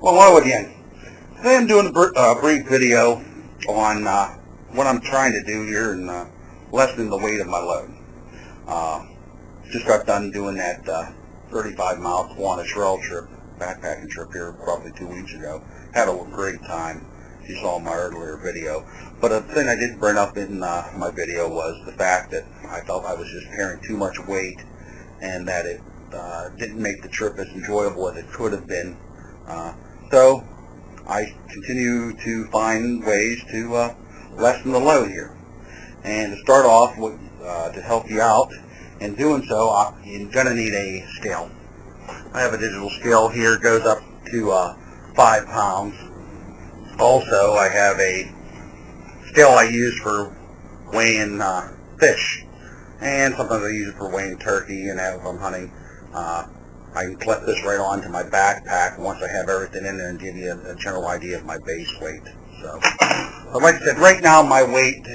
Well, hello again. Today I'm doing a brief video on what I'm trying to do here and lessen the weight of my load. Just got done doing that 35-mile Kiwanis trail trip, backpacking trip here probably 2 weeks ago. Had a great time. You saw my earlier video. But a thing I did bring up in my video was the fact that I felt I was just carrying too much weight and that it didn't make the trip as enjoyable as it could have been. So I continue to find ways to lessen the load here. And to start off with, to help you out in doing so, you're going to need a scale. I have a digital scale here. It goes up to 5 pounds. Also, I have a scale I use for weighing fish, and sometimes I use it for weighing turkey and if I'm hunting. I can clip this right onto my backpack once I have everything in there and give you a general idea of my base weight. So, but like I said, right now my weight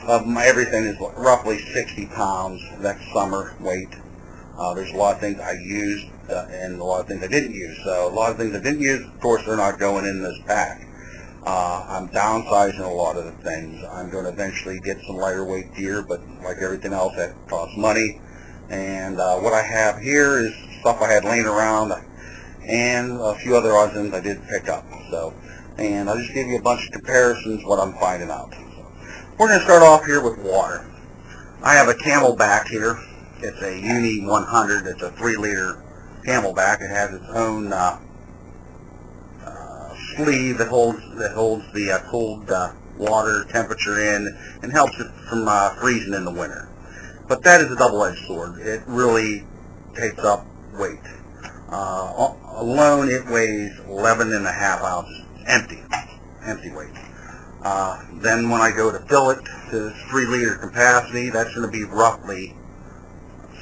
of my everything is roughly 60 pounds. That's summer weight. There's a lot of things I used and a lot of things I didn't use. So a lot of things I didn't use, of course, they're not going in this pack. I'm downsizing a lot of the things. I'm going to eventually get some lighter weight gear, but like everything else, that costs money. And what I have here is stuff I had laying around and a few other odds and ends I did pick up. So, and I'll just give you a bunch of comparisons what I'm finding out. So, we're going to start off here with water. I have a Camelback here. It's a Uni 100. It's a 3-liter Camelback. It has its own sleeve that holds the cold water temperature in and helps it from freezing in the winter. But that is a double-edged sword. It really takes up weight. Alone it weighs 11.5 ounces, empty weight. Then when I go to fill it to its 3-liter capacity, that's going to be roughly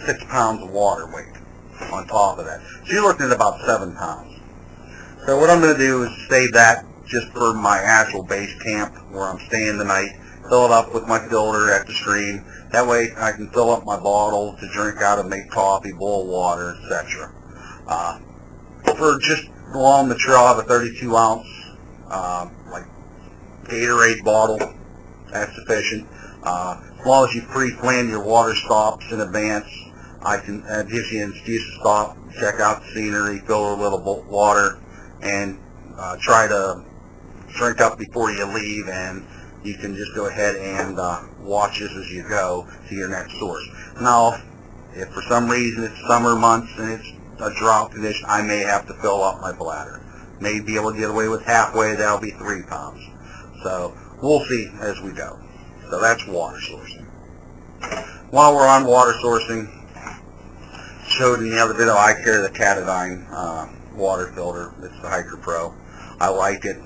6 pounds of water weight on top of that. So you're looking at about 7 pounds. So what I'm going to do is save that just for my actual base camp where I'm staying the night, fill it up with my filter at the stream. That way I can fill up my bottle to drink out of, make coffee, boil water, etc. For just along the trail, I have a 32-ounce like Gatorade bottle. That's sufficient. As long as you pre-plan your water stops in advance, it gives you an excuse to stop, check out the scenery, fill a little water, and try to drink up before you leave, and you can just go ahead and watch this as you go to your next source. Now, if for some reason it's summer months and it's a drought condition, I may have to fill up my bladder. May be able to get away with halfway, that'll be 3 pounds. So, we'll see as we go. So that's water sourcing. While we're on water sourcing, showed in the other video, I carry the Katadyn water filter. It's the Hiker Pro. I like it.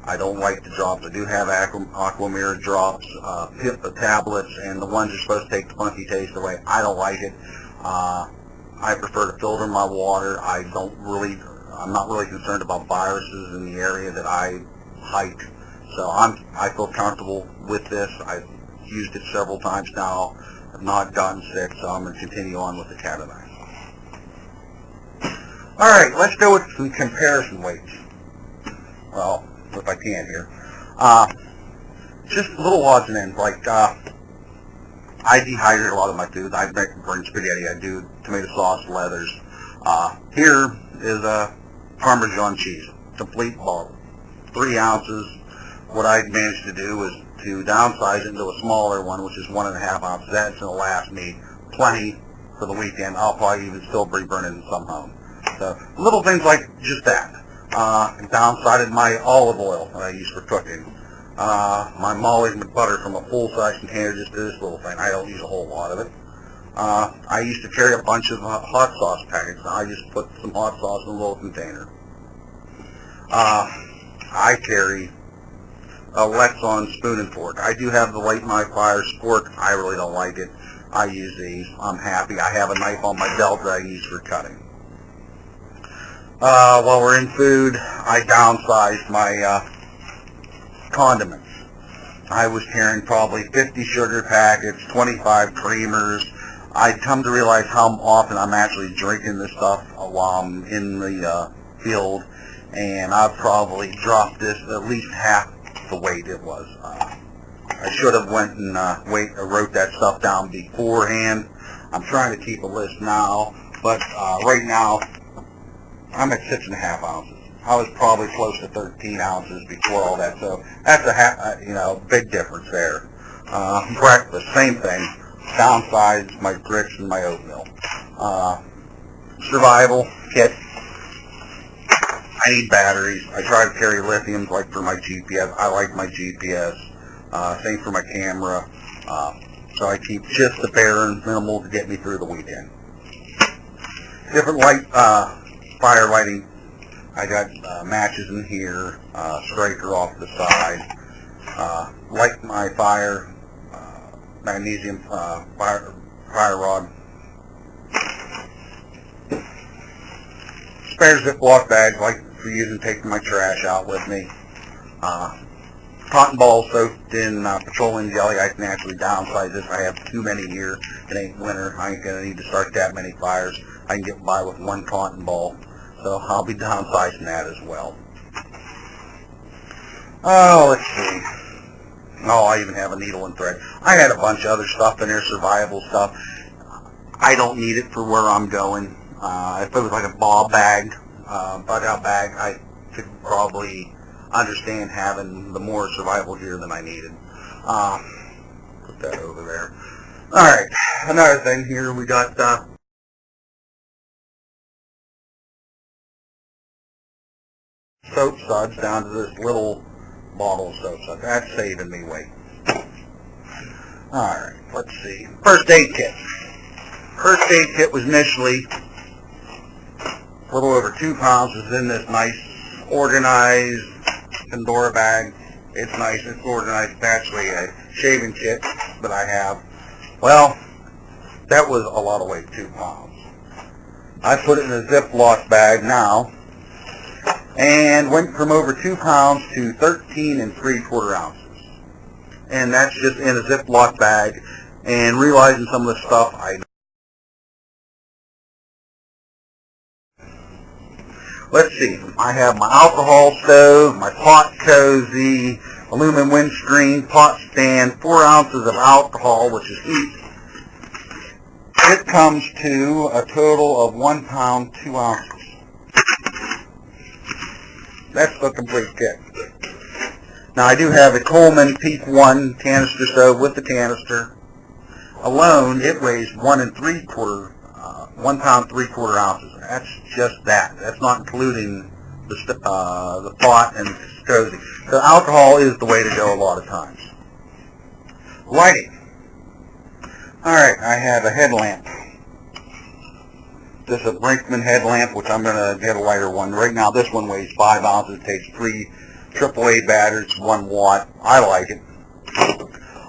I don't like the drops. I do have Aquamira drops, HIPAA tablets, and the ones that are supposed to take the funky taste away. I don't like it. I prefer to filter my water. I'm not really concerned about viruses in the area that I hike. So I feel comfortable with this. I've used it several times now. I've not gotten sick, so I'm going to continue on with the Katadyn. Alright, let's go with some comparison weights. Well, if I can here. Just little odds and ends, like I dehydrate a lot of my food. I bring spaghetti, I do tomato sauce, leathers. Here is a Parmesan cheese, complete bottle, 3 ounces. What I managed to do was to downsize it into a smaller one, which is 1.5 ounces. That's going to last me plenty for the weekend. I'll probably even still be burning some home. So little things like just that. Downsided my olive oil that I use for cooking. My Molly's butter from a full-size container just to this little thing. I don't use a whole lot of it. I used to carry a bunch of hot sauce packets. I just put some hot sauce in a little container. I carry a Lexon spoon and fork. I do have the Light My Fire fork. I really don't like it. I use these. I'm happy. I have a knife on my belt that I use for cutting. While we're in food, I downsized my condiments. I was carrying probably 50 sugar packets, 25 creamers. I'd come to realize how often I'm actually drinking this stuff while I'm in the field, and I've probably dropped this at least half the weight it was. I should have went and wrote that stuff down beforehand. I'm trying to keep a list now, but right now I'm at 6.5 ounces. I was probably close to 13 ounces before all that, so that's a big difference there. Breakfast, same thing. Downsize my grits and my oatmeal. Survival kit. I need batteries. I try to carry lithiums, like for my GPS. I like my GPS. Same for my camera. So I keep just the bare and minimal to get me through the weekend. Different light, fire lighting. I got matches in here, striker off the side. Light my fire, magnesium fire rod. Spare Ziploc bags, like for using taking my trash out with me. Cotton balls soaked in petroleum jelly. I can actually downsize this. I have too many here. It ain't winter. I ain't going to need to start that many fires. I can get by with one cotton ball. So I'll be downsizing that as well. Oh, let's see. Oh, I even have a needle and thread. I had a bunch of other stuff in there, survival stuff. I don't need it for where I'm going. If it was like a ball bag, bug out bag, I could probably understand having the more survival gear than I needed. Put that over there. Alright, another thing here, we got soap suds down to this little bottle of soap suds. That's saving me weight. Alright, let's see. First aid kit. First aid kit was initially a little over 2 pounds. It's in this nice, organized Pandora bag. It's nice, it's organized. It's actually a shaving kit that I have. Well, that was a lot of weight, 2 pounds. I put it in a Ziploc bag now, and went from over 2 pounds to 13 3/4 ounces. And that's just in a Ziploc bag, and realizing some of the stuff Let's see, I have my alcohol stove, my pot cozy, aluminum windscreen, pot stand, 4 ounces of alcohol, which is heat. It comes to a total of 1 pound, 2 ounces. That's the complete kit. Now I do have a Coleman Peak 1 canister stove with the canister. Alone, it weighs 1 pound, 3/4 ounces. That's just that. That's not including the pot and cozy. So alcohol is the way to go a lot of times. Lighting. Alright, I have a headlamp. This is a Brinkman headlamp, which I'm going to get a lighter one. Right now this one weighs 5 ounces. It takes 3 AAA batteries, 1 watt. I like it.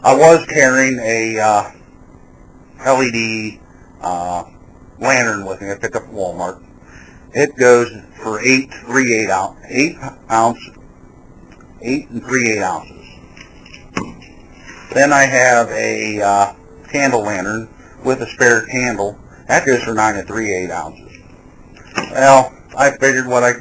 I was carrying a LED lantern with me. I picked up at Walmart. It goes for 8 3/8 ounces. Then I have a candle lantern with a spare candle. That goes for 9 3/8 ounces. Well, I figured what I can